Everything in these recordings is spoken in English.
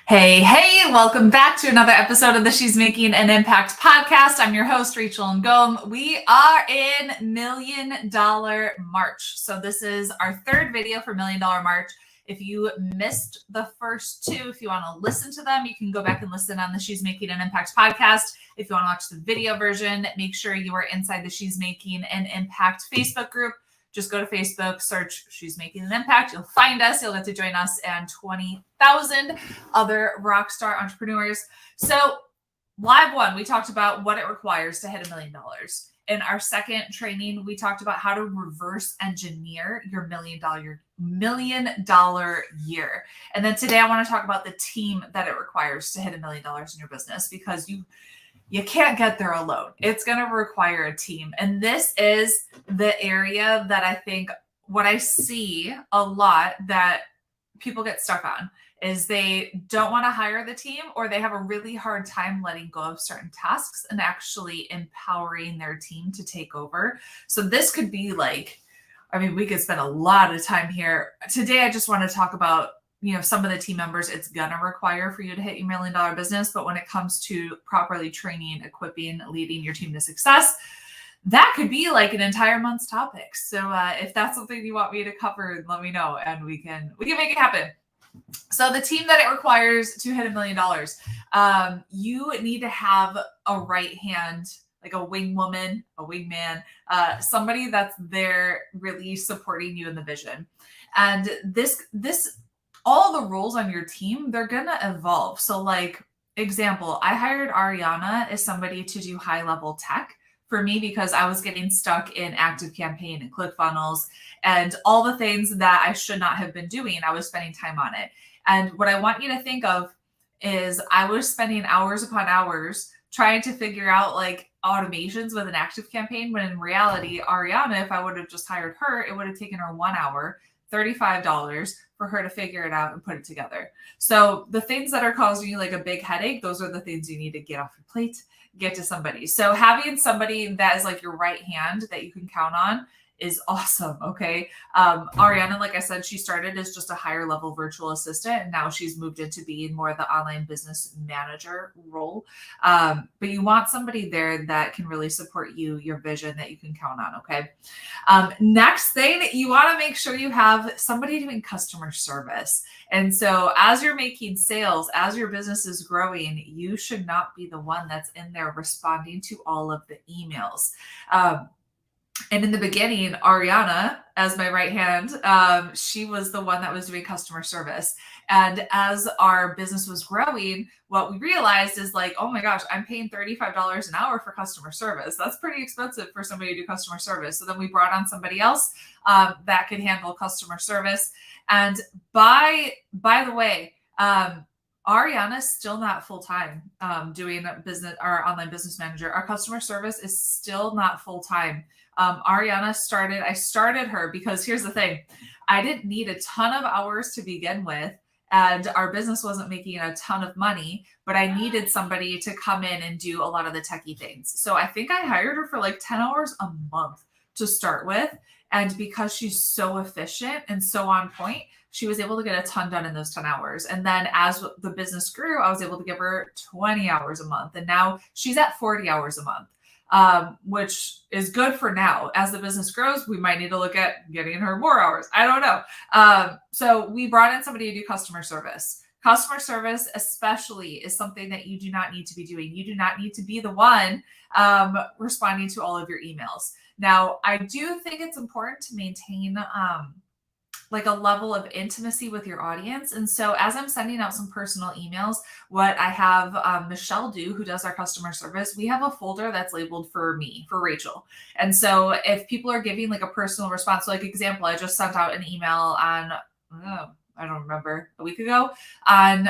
Hey, welcome back to another episode of the She's Making an Impact podcast. I'm your host, Rachel Ngom. We are in $1 Million March. So this is our third video for $1 Million March. If you missed the first two, if you want to listen to them, you can go back and listen on the She's Making an Impact podcast. If you want to watch the video version, make sure you are inside the She's Making an Impact Facebook group. Just go to Facebook, search She's Making an Impact. You'll find us. You'll get to join us and 20,000 other rockstar entrepreneurs. So live one, we talked about what it requires to hit $1 million. In our second training, we talked about how to reverse engineer your $1 million year. And then today I want to talk about the team that it requires to hit $1 million in your business, because you can't get there alone. It's going to require a team. And this is the area that I think what I see a lot that people get stuck on is they don't want to hire the team, or they have a really hard time letting go of certain tasks and actually empowering their team to take over. So this could be we could spend a lot of time here. Today, I just want to talk about some of the team members it's gonna require for you to hit your $1 million business. But when it comes to properly training, equipping, leading your team to success, that could be like an entire month's topic. So if that's something you want me to cover, let me know and we can make it happen. So the team that it requires to hit $1 million, you need to have a right hand, like a wing woman, a wingman, somebody that's there really supporting you in the vision. And this all the roles on your team, they're going to evolve. So example, I hired Ariana as somebody to do high level tech for me because I was getting stuck in ActiveCampaign and ClickFunnels and all the things that I should not have been doing. I was spending time on it. And what I want you to think of is I was spending hours upon hours trying to figure out automations with an ActiveCampaign, when in reality, Ariana, if I would have just hired her, it would have taken her 1 hour, $35 for her to figure it out and put it together. So the things that are causing you a big headache, those are the things you need to get off your plate, get to somebody. So having somebody that is your right hand that you can count on is awesome. Okay. Ariana, like I said, she started as just a higher level virtual assistant, and now she's moved into being more of the online business manager role. But you want somebody there that can really support you, your vision, that you can count on. Okay. Next thing, you want to make sure you have somebody doing customer service. And so as you're making sales, as your business is growing, you should not be the one that's in there responding to all of the emails. And in the beginning, Ariana, as my right hand, she was the one that was doing customer service. And as our business was growing, what we realized is oh my gosh, I'm paying $35 an hour for customer service. That's pretty expensive for somebody to do customer service. So then we brought on somebody else that could handle customer service. And by the way, Ariana's still not full-time doing business, our online business manager. Our customer service is still not full-time. Ariana I started her because here's the thing. I didn't need a ton of hours to begin with, and our business wasn't making a ton of money, but I needed somebody to come in and do a lot of the techie things. So I think I hired her for 10 hours a month to start with. And because she's so efficient and so on point, she was able to get a ton done in those 10 hours. And then as the business grew, I was able to give her 20 hours a month. And now she's at 40 hours a month. Which is good for now. As the business grows, we might need to look at getting her more hours. I don't know. So we brought in somebody to do customer service. Customer service especially is something that you do not need to be doing. You do not need to be the one responding to all of your emails. Now, I do think it's important to maintain a level of intimacy with your audience. And so as I'm sending out some personal emails, what I have Michelle do, who does our customer service, we have a folder that's labeled for me, for Rachel. And so if people are giving a personal response, so example, I just sent out an email on, I don't remember, a week ago on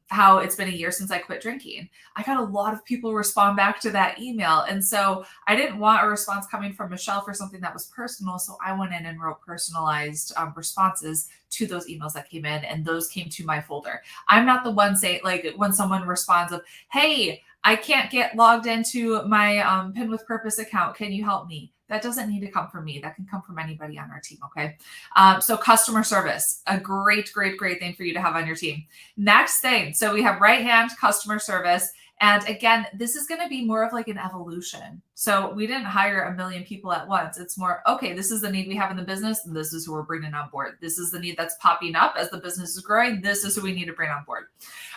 how it's been a year since I quit drinking. I got a lot of people respond back to that email. And so I didn't want a response coming from Michelle for something that was personal. So I went in and wrote personalized responses to those emails that came in, and those came to my folder. I'm not the one saying, when someone responds of, hey, I can't get logged into my Pin with Purpose account. Can you help me? That doesn't need to come from me. That can come from anybody on our team. Okay. So customer service, a great thing for you to have on your team. Next thing. So we have right hand customer service. And again, this is going to be more of like an evolution. So we didn't hire a million people at once. It's more, okay, this is the need we have in the business. And this is who we're bringing on board. This is the need that's popping up as the business is growing. This is who we need to bring on board.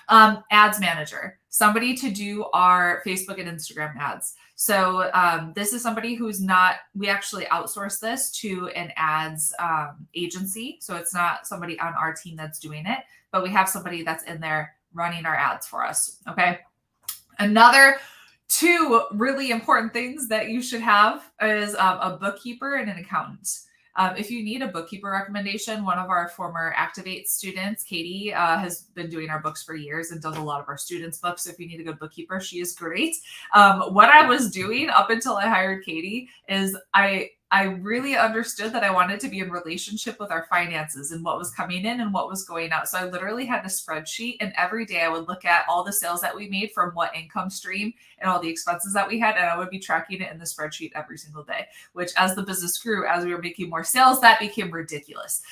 Ads manager, somebody to do our Facebook and Instagram ads. So this is somebody who's not, we actually outsource this to an ads agency. So it's not somebody on our team that's doing it, but we have somebody that's in there running our ads for us. Okay. Another two really important things that you should have is a bookkeeper and an accountant. If you need a bookkeeper recommendation, one of our former Activate students, Katie, has been doing our books for years and does a lot of our students' books. If you need a good bookkeeper, she is great. What I was doing up until I hired Katie is I really understood that I wanted to be in relationship with our finances and what was coming in and what was going out. So I literally had a spreadsheet, and every day I would look at all the sales that we made from what income stream and all the expenses that we had. And I would be tracking it in the spreadsheet every single day, which as the business grew, as we were making more sales, that became ridiculous.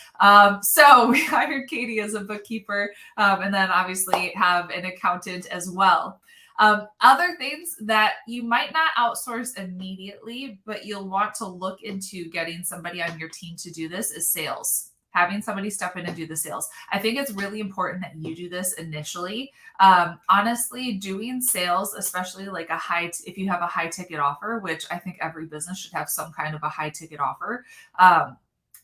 So we hired Katie as a bookkeeper, and then obviously have an accountant as well. Other things that you might not outsource immediately, but you'll want to look into getting somebody on your team to do this is sales. Having somebody step in and do the sales. I think it's really important that you do this initially. Honestly, doing sales, especially like if you have a high ticket offer, which I think every business should have some kind of a high ticket offer,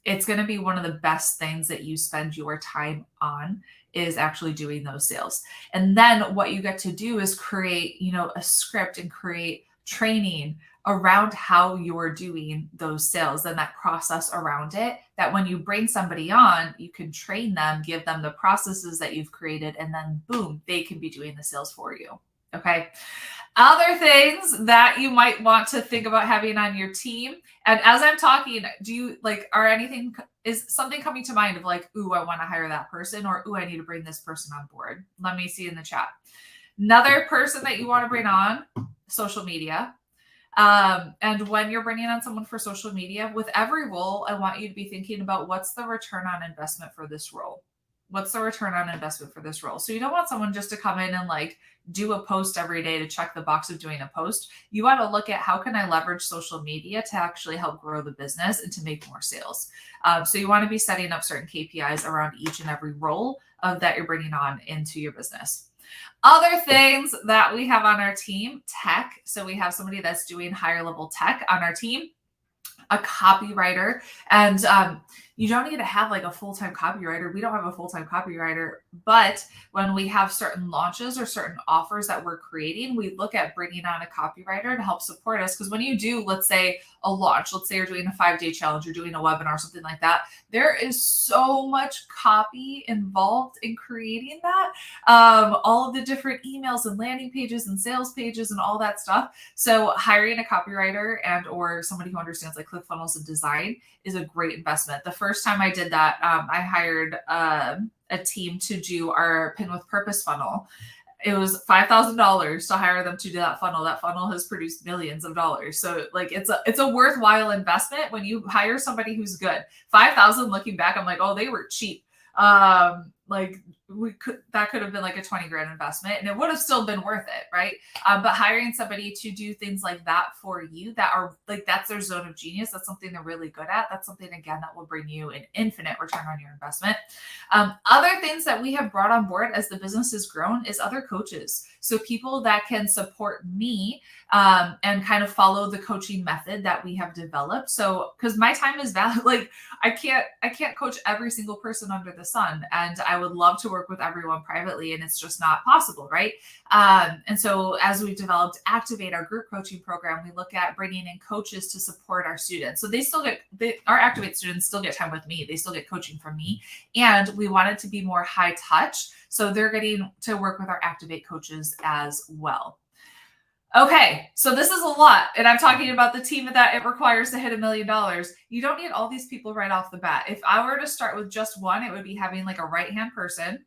it's going to be one of the best things that you spend your time on is actually doing those sales. And then what you get to do is create, a script and create training around how you're doing those sales and that process around it, that when you bring somebody on, you can train them, give them the processes that you've created, and then boom, they can be doing the sales for you. Okay. Other things that you might want to think about having on your team. And as I'm talking, is something coming to mind of like, ooh, I want to hire that person, or ooh, I need to bring this person on board? Let me see in the chat. Another person that you want to bring on, social media. And when you're bringing on someone for social media, with every role, I want you to be thinking about what's the return on investment for this role. What's the return on investment for this role? So you don't want someone just to come in and like do a post every day to check the box of doing a post. You want to look at how can I leverage social media to actually help grow the business and to make more sales. So you want to be setting up certain KPIs around each and every role that you're bringing on into your business. Other things that we have on our team, tech. So we have somebody that's doing higher level tech on our team, a copywriter, and you don't need to have like a full-time copywriter. We don't have a full-time copywriter, but when we have certain launches or certain offers that we're creating, we look at bringing on a copywriter to help support us. Because when you do, let's say a launch, let's say you're doing a 5-day challenge, you're doing a webinar, something like that, there is so much copy involved in creating that. All of the different emails and landing pages and sales pages and all that stuff. So hiring a copywriter and or somebody who understands like ClickFunnels and design is a great investment. The first time I did that, I hired a team to do our Pin with Purpose funnel. It was $5,000 to hire them to do that funnel. That funnel has produced millions of dollars. So like it's a worthwhile investment when you hire somebody who's good. $5,000 looking back, I'm like, oh, they were cheap. That could have been like a 20 grand investment and it would have still been worth it. Right. But hiring somebody to do things like that for you that are like, that's their zone of genius. That's something they're really good at. That's something, again, that will bring you an infinite return on your investment. Other things that we have brought on board as the business has grown is other coaches. So people that can support me and kind of follow the coaching method that we have developed. So, because my time is valuable, like I can't coach every single person under the sun, and I would love to work with everyone privately, and it's just not possible, right? And so, as we've developed Activate, our group coaching program, we look at bringing in coaches to support our students. So our Activate students still get time with me; they still get coaching from me, and we want it to be more high touch. So they're getting to work with our Activate coaches as well. Okay, so this is a lot, and I'm talking about the team that it requires to hit $1 million. You don't need all these people right off the bat. If I were to start with just one, it would be having like a right-hand person,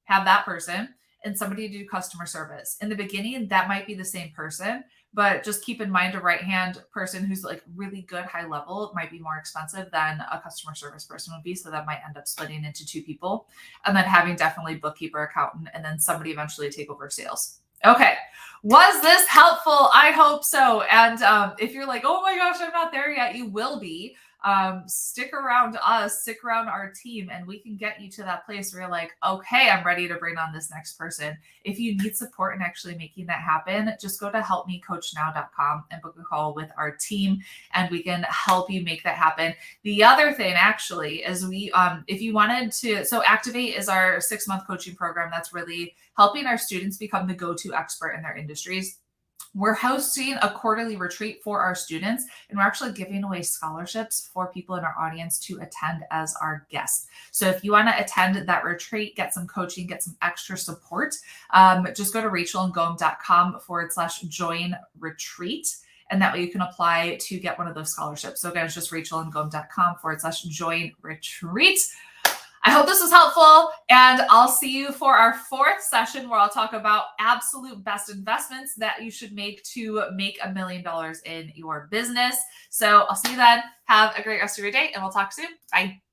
have that person, and somebody to do customer service. In the beginning, that might be the same person, but just keep in mind a right-hand person who's like really good high level might be more expensive than a customer service person would be. So that might end up splitting into 2 people, and then having definitely bookkeeper, accountant, and then somebody eventually take over sales. Okay. Was this helpful? I hope so. And if you're like, oh my gosh, I'm not there yet, you will be. Stick around us, stick around our team, and we can get you to that place where you're like, okay, I'm ready to bring on this next person. If you need support in actually making that happen, just go to helpmecoachnow.com and book a call with our team, and we can help you make that happen. The other thing actually is if you wanted to, so Activate is our 6-month coaching program that's really helping our students become the go-to expert in their industries. We're hosting a quarterly retreat for our students, and we're actually giving away scholarships for people in our audience to attend as our guests. So if you want to attend that retreat, get some coaching, get some extra support, just go to rachelandgome.com/join retreat. And that way you can apply to get one of those scholarships. So again, it's just rachelandgome.com/join retreat. I hope this was helpful, and I'll see you for our 4th session where I'll talk about absolute best investments that you should make to make $1 million in your business. So I'll see you then. Have a great rest of your day, and we'll talk soon. Bye.